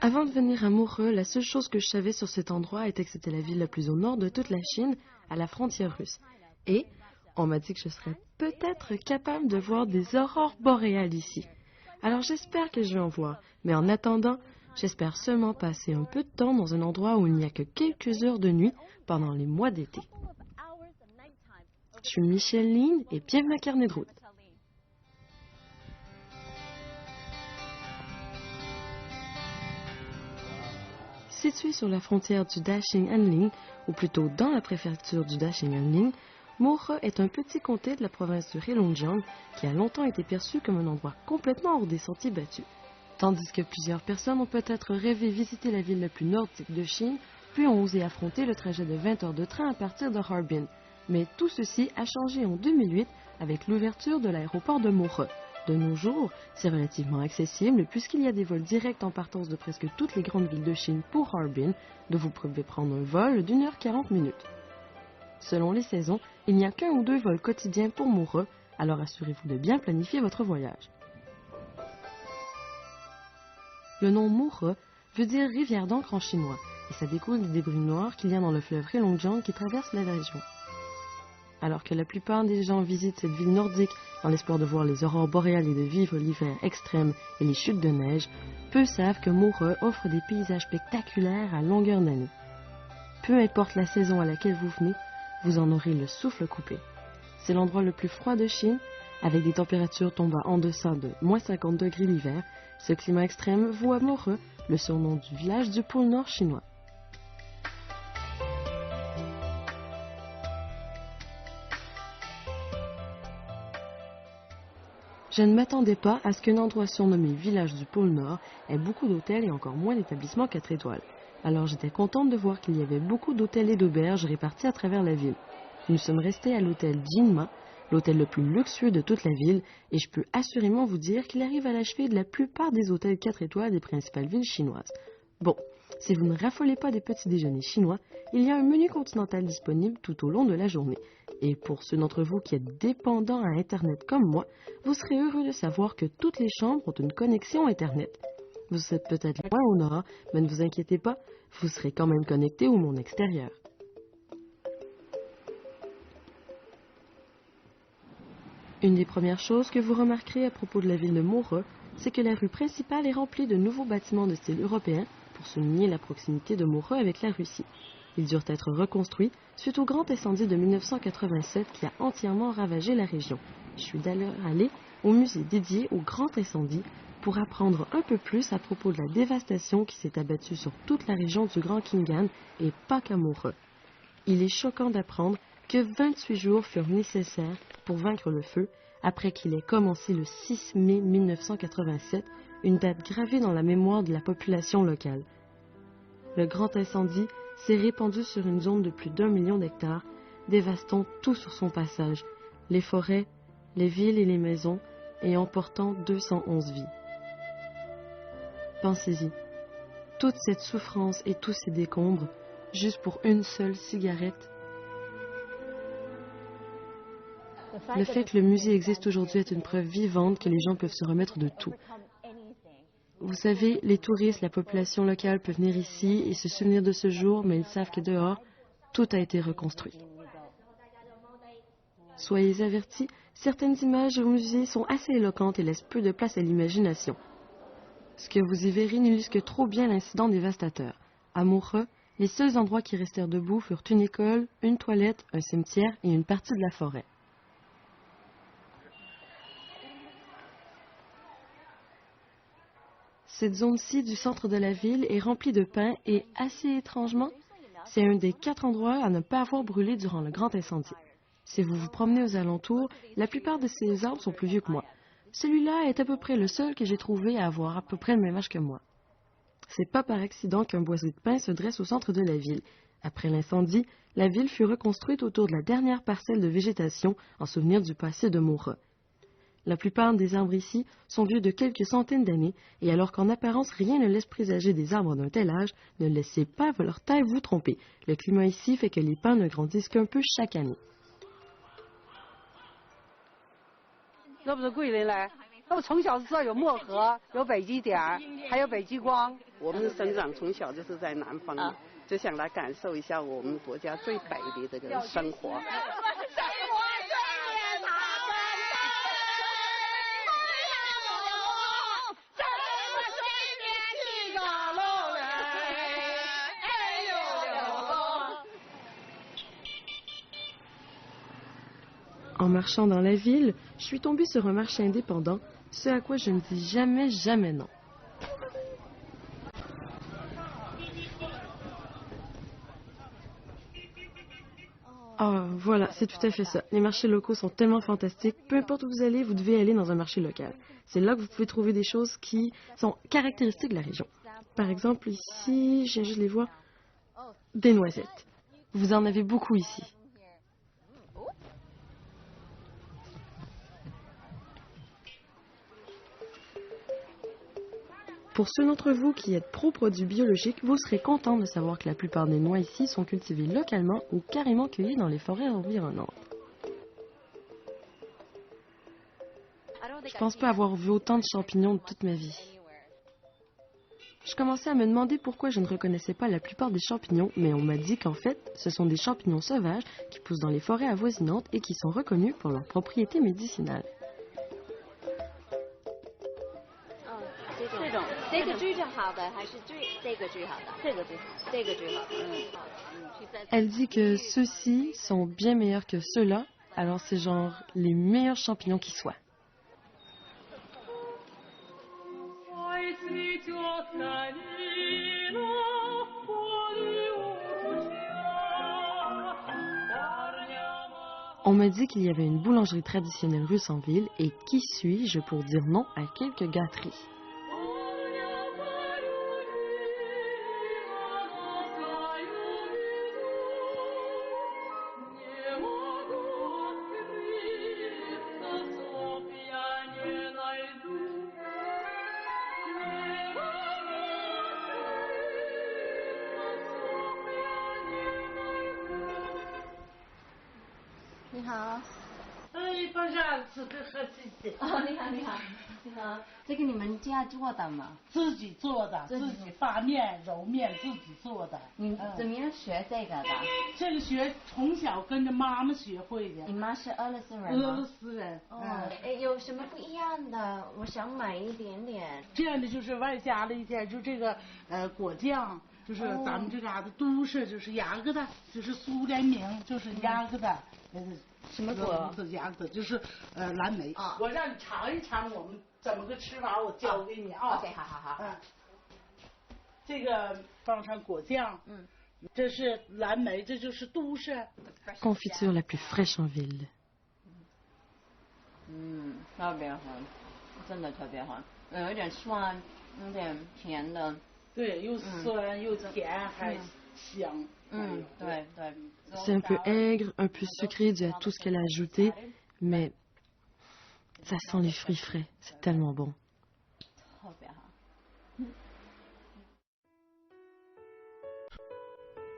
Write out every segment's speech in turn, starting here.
Avant de venir à Murhe, la seule chose que je savais sur cet endroit était que c'était la ville la plus au nord de toute la Chine, à la frontière russe. Et on m'a dit que je serais peut-être capable de voir des aurores boréales ici. Alors j'espère que je vais en voir, mais en attendant, j'espère seulement passer un peu de temps dans un endroit où il n'y a que quelques heures de nuit pendant les mois d'été. Je suis Michelle Lynn et bienvenue à Carnet de route. Situé sur la frontière du Daxing-Anling, ou plutôt dans la préfecture du Daxing-Anling, Murhe est un petit comté de la province du Heilongjiang qui a longtemps été perçu comme un endroit complètement hors des sentiers battus. Tandis que plusieurs personnes ont peut-être rêvé visiter la ville la plus nordique de Chine, puis ont osé affronter le trajet de 20 heures de train à partir de Harbin. Mais tout ceci a changé en 2008 avec l'ouverture de l'aéroport de Murhe. De nos jours, c'est relativement accessible puisqu'il y a des vols directs en partance de presque toutes les grandes villes de Chine pour Harbin, d'où vous pouvez prendre un vol d'1h40. Selon les saisons, il n'y a qu'un ou deux vols quotidiens pour Murhe, alors assurez-vous de bien planifier votre voyage. Le nom Murhe veut dire rivière d'encre en chinois, et ça découle des débris noirs qu'il y a dans le fleuve Heilongjiang qui traverse la région. Alors que la plupart des gens visitent cette ville nordique dans l'espoir de voir les aurores boréales et de vivre l'hiver extrême et les chutes de neige, peu savent que Murhe offre des paysages spectaculaires à longueur d'année. Peu importe la saison à laquelle vous venez, vous en aurez le souffle coupé. C'est l'endroit le plus froid de Chine, avec des températures tombant en deçà de moins 50 degrés l'hiver. Ce climat extrême vaut à Murhe le surnom du village du pôle Nord chinois. Je ne m'attendais pas à ce qu'un endroit surnommé village du pôle Nord ait beaucoup d'hôtels et encore moins d'établissements 4 étoiles. Alors j'étais contente de voir qu'il y avait beaucoup d'hôtels et d'auberges répartis à travers la ville. Nous sommes restés à l'hôtel Jinma, l'hôtel le plus luxueux de toute la ville, et je peux assurément vous dire qu'il arrive à l'achever de la plupart des hôtels 4 étoiles des principales villes chinoises. Bon, si vous ne raffolez pas des petits déjeuners chinois, il y a un menu continental disponible tout au long de la journée. Et pour ceux d'entre vous qui êtes dépendants à Internet comme moi, vous serez heureux de savoir que toutes les chambres ont une connexion Internet. Vous êtes peut-être loin au nord, mais ne vous inquiétez pas, vous serez quand même connecté au monde extérieur. Une des premières choses que vous remarquerez à propos de la ville de Murhe, c'est que la rue principale est remplie de nouveaux bâtiments de style européen pour souligner la proximité de Murhe avec la Russie. Ils durent être reconstruits suite au grand incendie de 1987 qui a entièrement ravagé la région. Je suis d'ailleurs allée au musée dédié au grand incendie pour apprendre un peu plus à propos de la dévastation qui s'est abattue sur toute la région du Grand Khingan et pas qu'à Murhe. Il est choquant d'apprendre que 28 jours furent nécessaires pour vaincre le feu après qu'il ait commencé le 6 mai 1987, une date gravée dans la mémoire de la population locale. Le grand incendie s'est répandu sur une zone de plus d'1 million d'hectares, dévastant tout sur son passage, les forêts, les villes et les maisons, et emportant 211 vies. Pensez-y, toute cette souffrance et tous ces décombres, juste pour une seule cigarette. Le fait que le musée existe aujourd'hui est une preuve vivante que les gens peuvent se remettre de tout. Vous savez, les touristes, la population locale peut venir ici et se souvenir de ce jour, mais ils savent que dehors, tout a été reconstruit. Soyez avertis, certaines images au musée sont assez éloquentes et laissent peu de place à l'imagination. Ce que vous y verrez n'illustre que trop bien l'incident dévastateur. À Murhe, les seuls endroits qui restèrent debout furent une école, une toilette, un cimetière et une partie de la forêt. Cette zone-ci du centre de la ville est remplie de pins et, assez étrangement, c'est un des 4 endroits à ne pas avoir brûlé durant le grand incendie. Si vous vous promenez aux alentours, la plupart de ces arbres sont plus vieux que moi. Celui-là est à peu près le seul que j'ai trouvé à avoir à peu près le même âge que moi. C'est pas par accident qu'un boisé de pins se dresse au centre de la ville. Après l'incendie, la ville fut reconstruite autour de la dernière parcelle de végétation en souvenir du passé de Murhe. La plupart des arbres ici sont vieux de quelques centaines d'années, et alors qu'en apparence rien ne laisse présager des arbres d'un tel âge, ne laissez pas leur taille vous tromper. Le climat ici fait que les pins ne grandissent qu'un peu chaque année. 我从小知道有漠河，有北极点，还有北极光。我们生长从小就是在南方，就想来感受一下我们国家最北的这个生活。En marchant dans la ville, je suis tombée sur un marché indépendant, ce à quoi je ne dis jamais, jamais non. Ah, voilà, c'est tout à fait ça. Les marchés locaux sont tellement fantastiques. Peu importe où vous allez, vous devez aller dans un marché local. C'est là que vous pouvez trouver des choses qui sont caractéristiques de la région. Par exemple, ici, j'ai juste les voir, des noisettes. Vous en avez beaucoup ici. Pour ceux d'entre vous qui êtes pro-produits biologiques, vous serez contents de savoir que la plupart des noix ici sont cultivées localement ou carrément cueillies dans les forêts environnantes. Je pense pas avoir vu autant de champignons de toute ma vie. Je commençais à me demander pourquoi je ne reconnaissais pas la plupart des champignons, mais on m'a dit qu'en fait, ce sont des champignons sauvages qui poussent dans les forêts avoisinantes et qui sont reconnus pour leurs propriétés médicinales. Elle dit que ceux-ci sont bien meilleurs que ceux-là, alors c'est genre les meilleurs champignons qui soient. On me dit qu'il y avait une boulangerie traditionnelle russe en ville, et qui suis-je pour dire non à quelques gâteries? Confiture la plus fraîche en ville. C'est un peu aigre, un peu sucré dû à tout ce qu'elle a ajouté, mais ça sent les fruits frais. C'est tellement bon.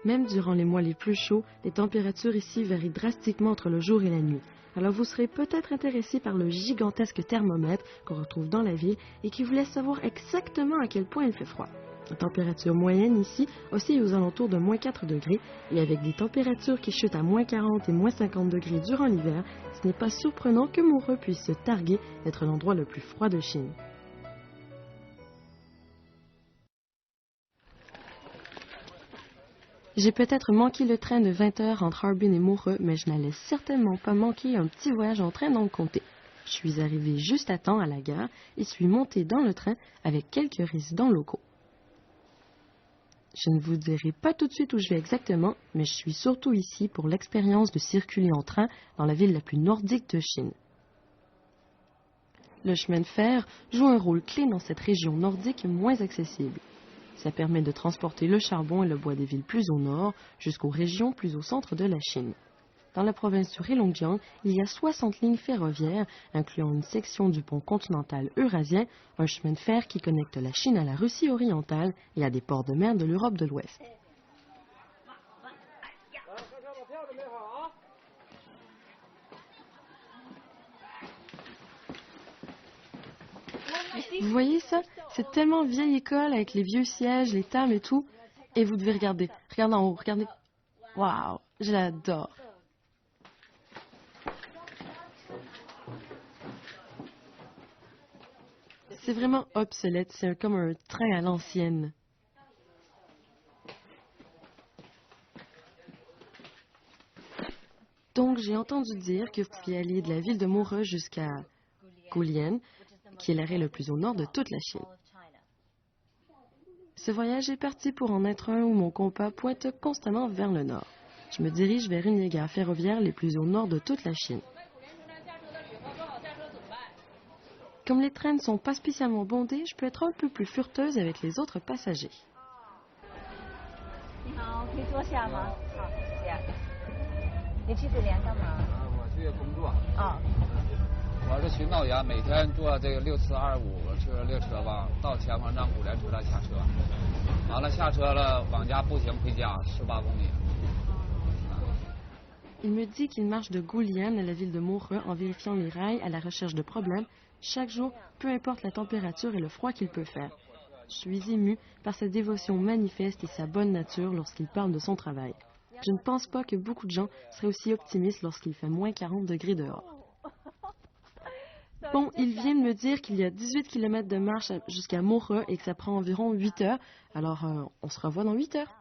Même durant les mois les plus chauds, les températures ici varient drastiquement entre le jour et la nuit. Alors vous serez peut-être intéressé par le gigantesque thermomètre qu'on retrouve dans la ville et qui vous laisse savoir exactement à quel point il fait froid. La température moyenne ici oscille aux alentours de moins 4 degrés et avec des températures qui chutent à moins 40 et moins 50 degrés durant l'hiver, ce n'est pas surprenant que Moureux puisse se targuer d'être l'endroit le plus froid de Chine. J'ai peut-être manqué le train de 20 heures entre Harbin et Moureux, mais je n'allais certainement pas manquer un petit voyage en train dans le comté. Je suis arrivée juste à temps à la gare et suis montée dans le train avec quelques résidents locaux. Je ne vous dirai pas tout de suite où je vais exactement, mais je suis surtout ici pour l'expérience de circuler en train dans la ville la plus nordique de Chine. Le chemin de fer joue un rôle clé dans cette région nordique moins accessible. Ça permet de transporter le charbon et le bois des villes plus au nord jusqu'aux régions plus au centre de la Chine. Dans la province du Heilongjiang, il y a 60 lignes ferroviaires, incluant une section du pont continental eurasien, un chemin de fer qui connecte la Chine à la Russie orientale et à des ports de mer de l'Europe de l'Ouest. Vous voyez ça? C'est tellement vieille école avec les vieux sièges, les tables et tout. Et vous devez regarder. Regardez en haut, regardez. Waouh, je l'adore. C'est vraiment obsolète, c'est comme un train à l'ancienne. Donc j'ai entendu dire que vous pouviez aller de la ville de Mură jusqu'à Guilin, qui est l'arrêt le plus au nord de toute la Chine. Ce voyage est parti pour en être un où mon compas pointe constamment vers le nord. Je me dirige vers une des gares ferroviaires les plus au nord de toute la Chine. Comme les trains ne sont pas spécialement bondés, je peux être un peu plus fureteuse avec les autres passagers. Il me dit qu'il marche de Guilin à la ville de Mură en vérifiant les rails à la recherche de problèmes chaque jour, peu importe la température et le froid qu'il peut faire. Je suis émue par sa dévotion manifeste et sa bonne nature lorsqu'il parle de son travail. Je ne pense pas que beaucoup de gens seraient aussi optimistes lorsqu'il fait moins 40 degrés dehors. Bon, il vient de me dire qu'il y a 18 km de marche jusqu'à Mură et que ça prend environ 8 heures. Alors, on se revoit dans 8 heures.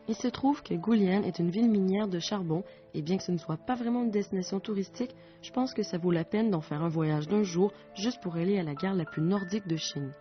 Il se trouve que Guilin est une ville minière de charbon et bien que ce ne soit pas vraiment une destination touristique, je pense que ça vaut la peine d'en faire un voyage d'un jour juste pour aller à la gare la plus nordique de Chine.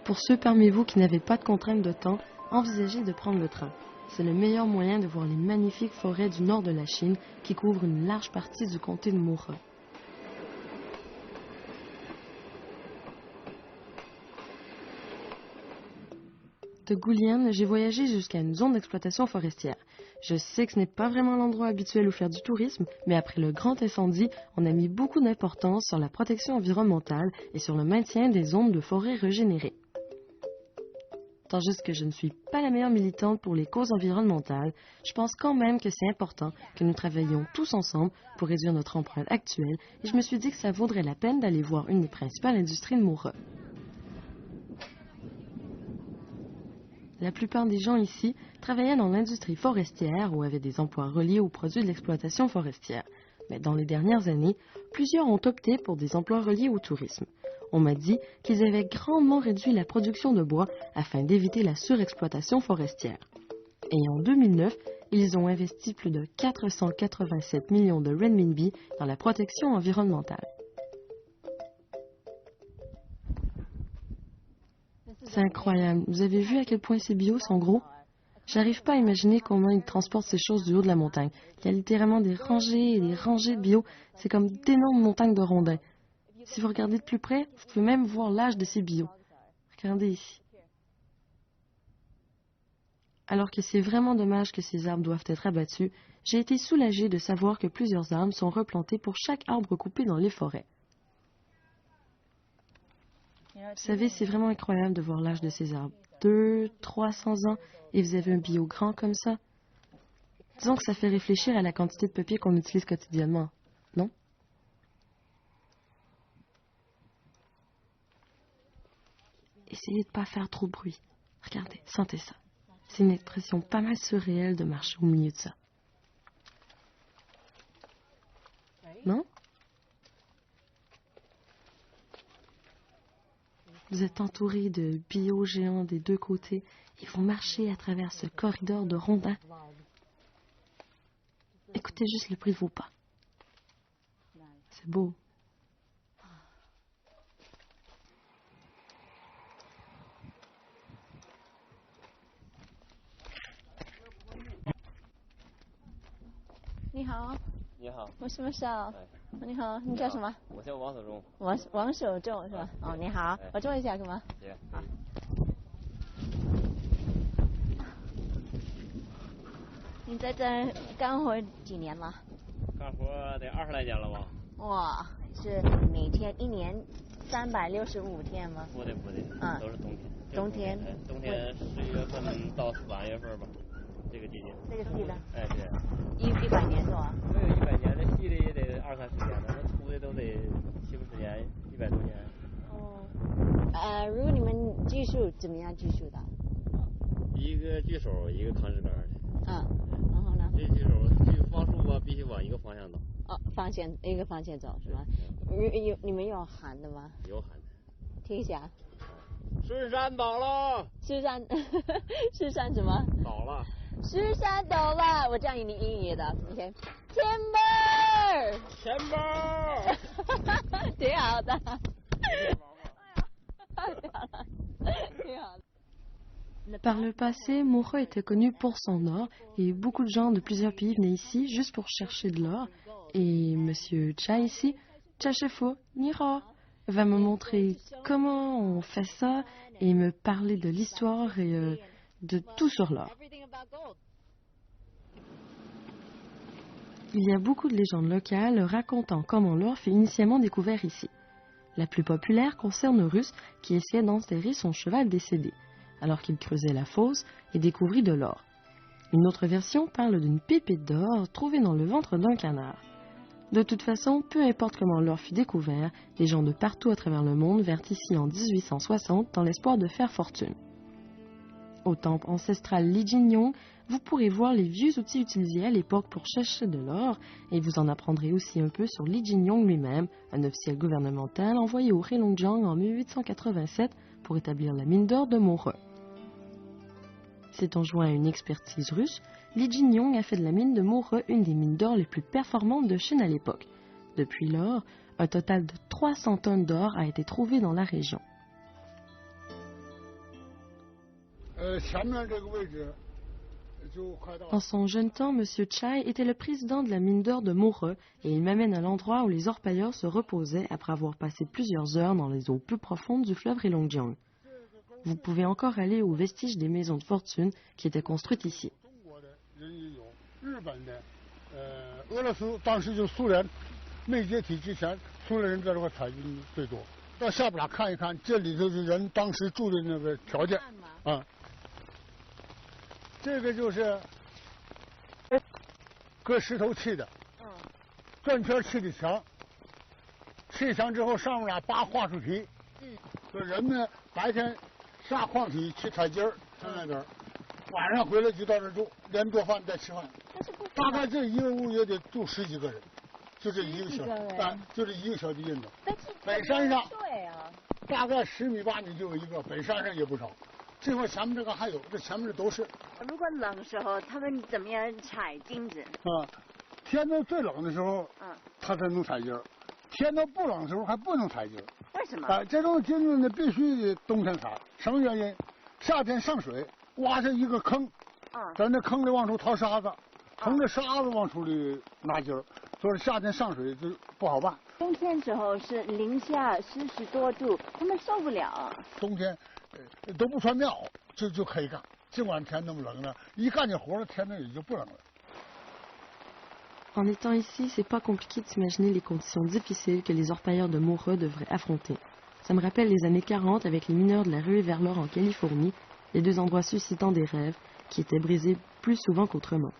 Pour ceux parmi vous qui n'avaient pas de contraintes de temps, envisagez de prendre le train. C'est le meilleur moyen de voir les magnifiques forêts du nord de la Chine qui couvrent une large partie du comté de Mură. De Guilin, j'ai voyagé jusqu'à une zone d'exploitation forestière. Je sais que ce n'est pas vraiment l'endroit habituel où faire du tourisme, mais après le grand incendie, on a mis beaucoup d'importance sur la protection environnementale et sur le maintien des zones de forêt régénérées. Tant juste que je ne suis pas la meilleure militante pour les causes environnementales, je pense quand même que c'est important que nous travaillions tous ensemble pour réduire notre empreinte actuelle et je me suis dit que ça vaudrait la peine d'aller voir une des principales industries de Mură. La plupart des gens ici travaillaient dans l'industrie forestière ou avaient des emplois reliés aux produits de l'exploitation forestière. Mais dans les dernières années, plusieurs ont opté pour des emplois reliés au tourisme. On m'a dit qu'ils avaient grandement réduit la production de bois afin d'éviter la surexploitation forestière. Et en 2009, ils ont investi plus de 487 millions de renminbi dans la protection environnementale. C'est incroyable. Vous avez vu à quel point ces bios sont gros? J'arrive pas à imaginer comment ils transportent ces choses du haut de la montagne. Il y a littéralement des rangées et des rangées de bio. C'est comme d'énormes montagnes de rondins. Si vous regardez de plus près, vous pouvez même voir l'âge de ces bios. Regardez ici. Alors que c'est vraiment dommage que ces arbres doivent être abattus, j'ai été soulagée de savoir que plusieurs arbres sont replantés pour chaque arbre coupé dans les forêts. Vous savez, c'est vraiment incroyable de voir l'âge de ces arbres. 200-300 ans, et vous avez un bio grand comme ça. Disons que ça fait réfléchir à la quantité de papier qu'on utilise quotidiennement, non? Essayez de ne pas faire trop de bruit. Regardez, sentez ça. C'est une expression pas mal surréelle de marcher au milieu de ça. Non? Vous êtes entouré de bio géants des deux côtés et vous marchez à travers ce corridor de rondins. Écoutez juste le bruit de vos pas. C'est beau. Ni hao. 你好，我什么事啊？你好，你叫什么？我叫王守忠。王守忠是吧？哦，你好，我坐一下，干嘛？好。你在这干活几年了？干活得20来年了吧。哇，是每天1年365天吗？不对，啊，都是冬天。冬天。冬天11月份到3月份吧，这个季节。这个细的。哎，对。100年多啊？没有100年，这细的也得20-30年了，那粗的都得70-80年，100多年。哦。如果你们锯树怎么样锯树的？一个锯手，一个扛枝杆的。然后呢？这锯手锯方树吧，必须往一个方向走。一个方向走是吧？你们有喊的吗？有喊的。听一下。顺山倒了。狮山什么？倒了。狮山倒了，我教你英语的 ，OK。Timber。挺好的。Par le passé, Moureux était connu pour son or et beaucoup de gens de plusieurs pays venaient ici juste pour chercher de l'or. Et Monsieur Cha ici, Cha Shefo Nira, va me montrer comment on fait ça et me parler de l'histoire et de tout sur l'or. Il y a beaucoup de légendes locales racontant comment l'or fut initialement découvert ici. La plus populaire concerne Russe qui essayait d'enterrer son cheval décédé, alors qu'il creusait la fosse et découvrit de l'or. Une autre version parle d'une pépite d'or trouvée dans le ventre d'un canard. De toute façon, peu importe comment l'or fut découvert, les gens de partout à travers le monde vinrent ici en 1860 dans l'espoir de faire fortune. Au temple ancestral Lijinyong, vous pourrez voir les vieux outils utilisés à l'époque pour chercher de l'or et vous en apprendrez aussi un peu sur Lijinyong lui-même, un officiel gouvernemental envoyé au Heilongjiang en 1887 pour établir la mine d'or de Moureux. S'étant joint à une expertise russe, Lijinyong a fait de la mine de Moureux une des mines d'or les plus performantes de Chine à l'époque. Depuis lors, un total de 300 tonnes d'or a été trouvé dans la région. En son jeune temps, M. Chai était le président de la mine d'or de Moureux et il m'amène à l'endroit où les orpailleurs se reposaient après avoir passé plusieurs heures dans les eaux plus profondes du fleuve Heilongjiang. Vous pouvez encore aller aux vestiges des maisons de fortune qui étaient construites ici. En étant ici, c'est pas compliqué de s'imaginer les conditions difficiles que les orpailleurs de Moureux devraient affronter. Ça me rappelle les années 40 avec les mineurs de la ruée vers l'or en Californie, les deux endroits suscitant des rêves qui étaient brisés plus souvent qu'autrement.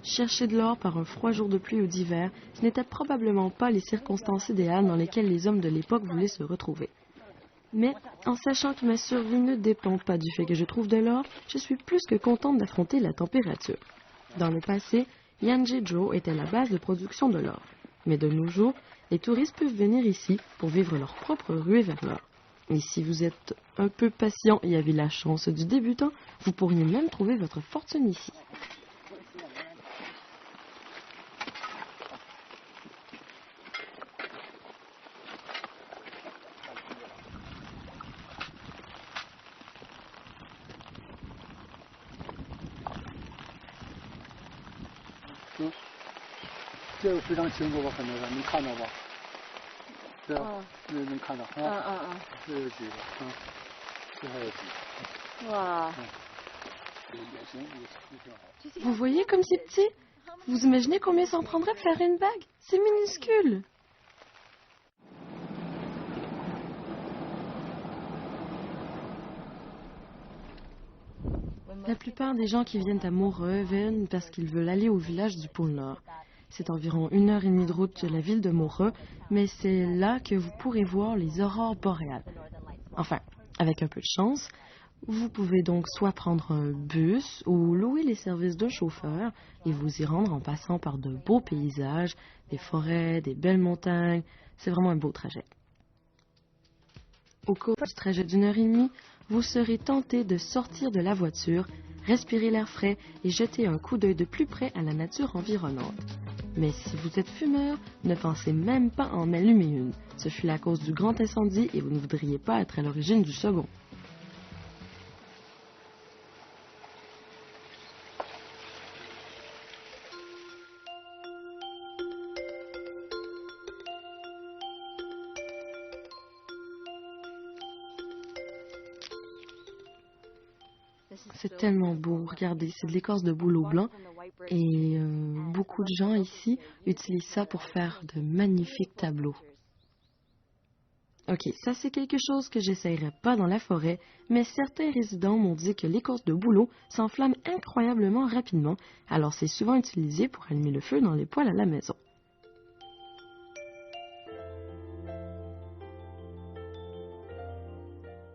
Chercher de l'or par un froid jour de pluie ou d'hiver, ce n'était probablement pas les circonstances idéales dans lesquelles les hommes de l'époque voulaient se retrouver. Mais en sachant que ma survie ne dépend pas du fait que je trouve de l'or, je suis plus que contente d'affronter la température. Dans le passé, Yanjeju était la base de production de l'or. Mais de nos jours, les touristes peuvent venir ici pour vivre leur propre ruée vers l'or. Et si vous êtes un peu patient et avez la chance du débutant, vous pourriez même trouver votre fortune ici. Vous voyez comme c'est petit? Vous imaginez combien ça en prendrait pour faire une bague? C'est minuscule! La plupart des gens qui viennent à Moreux viennent parce qu'ils veulent aller au village du pôle Nord. C'est environ 1 heure et demie de route de la ville de Moreux, mais c'est là que vous pourrez voir les aurores boréales. Enfin, avec un peu de chance, vous pouvez donc soit prendre un bus ou louer les services d'un chauffeur et vous y rendre en passant par de beaux paysages, des forêts, des belles montagnes. C'est vraiment un beau trajet. Au cours du trajet d'1 heure et demie, vous serez tenté de sortir de la voiture, respirer l'air frais et jeter un coup d'œil de plus près à la nature environnante. Mais si vous êtes fumeur, ne pensez même pas en allumer une. Ce fut la cause du grand incendie et vous ne voudriez pas être à l'origine du second. C'est tellement beau. Regardez, c'est de l'écorce de bouleau blanc et beaucoup de gens ici utilisent ça pour faire de magnifiques tableaux. Ok, ça c'est quelque chose que j'essayerais pas dans la forêt, mais certains résidents m'ont dit que l'écorce de bouleau s'enflamme incroyablement rapidement, alors c'est souvent utilisé pour allumer le feu dans les poêles à la maison.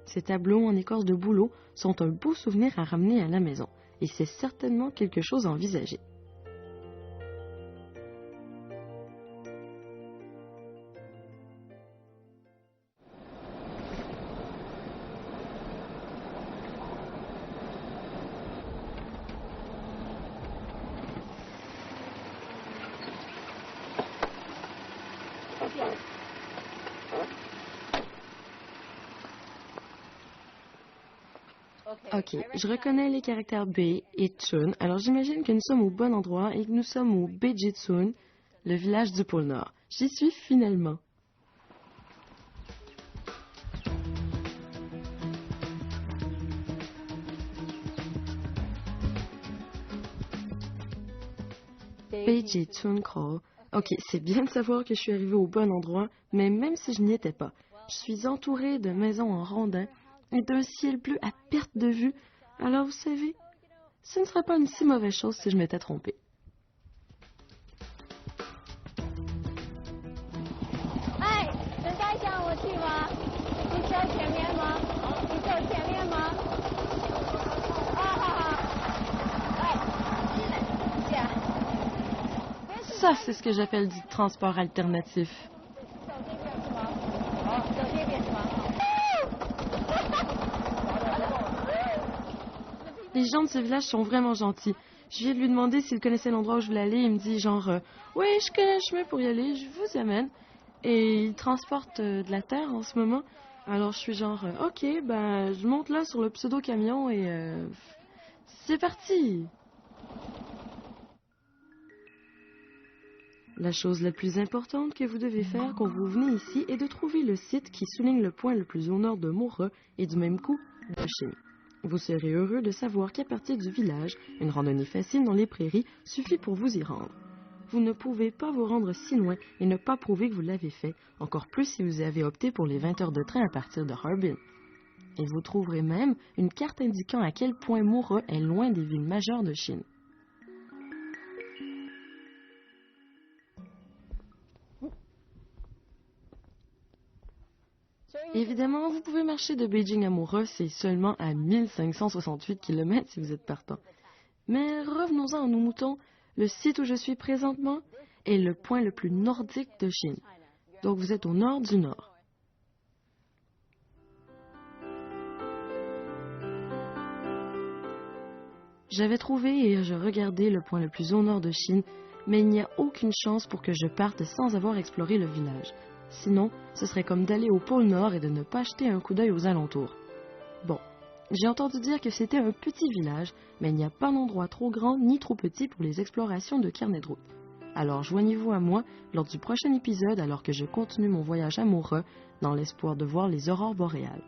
Ces tableaux en écorce de bouleau sont un beau souvenir à ramener à la maison, et c'est certainement quelque chose à envisager. Ok, je reconnais les caractères B et Tsun, alors j'imagine que nous sommes au bon endroit et que nous sommes au Beijitsun, le village du pôle Nord. J'y suis finalement. Beijitsun-ko. Ok, c'est bien de savoir que je suis arrivée au bon endroit, mais même si je n'y étais pas, je suis entourée de maisons en rondins et d'un ciel bleu à perte de vue. Alors vous savez, ce ne serait pas une si mauvaise chose si je m'étais trompée. Ça, c'est ce que j'appelle du transport alternatif. Les gens de ce village sont vraiment gentils. Je viens de lui demander s'il connaissait l'endroit où je voulais aller. Il me dit genre oui, je connais le chemin pour y aller, je vous amène. Et il transporte de la terre en ce moment. Alors je suis genre ok, ben je monte là sur le pseudo-camion et c'est parti. La chose la plus importante que vous devez faire quand vous venez ici est de trouver le site qui souligne le point le plus au nord de Moreux et du même coup de Chine. Vous serez heureux de savoir qu'à partir du village, une randonnée facile dans les prairies suffit pour vous y rendre. Vous ne pouvez pas vous rendre si loin et ne pas prouver que vous l'avez fait, encore plus si vous avez opté pour les 20 heures de train à partir de Harbin. Et vous trouverez même une carte indiquant à quel point Moreux est loin des villes majeures de Chine. Évidemment, vous pouvez marcher de Beijing à Moreux, c'est seulement à 1568 km si vous êtes partant. Mais revenons-en à nos moutons. Le site où je suis présentement est le point le plus nordique de Chine. Donc vous êtes au nord du nord. J'avais trouvé et je regardais le point le plus au nord de Chine, mais il n'y a aucune chance pour que je parte sans avoir exploré le village. Sinon, ce serait comme d'aller au pôle Nord et de ne pas jeter un coup d'œil aux alentours. Bon, j'ai entendu dire que c'était un petit village, mais il n'y a pas d'endroit trop grand ni trop petit pour les explorations de carnet de route. Alors joignez-vous à moi lors du prochain épisode alors que je continue mon voyage amoureux dans l'espoir de voir les aurores boréales.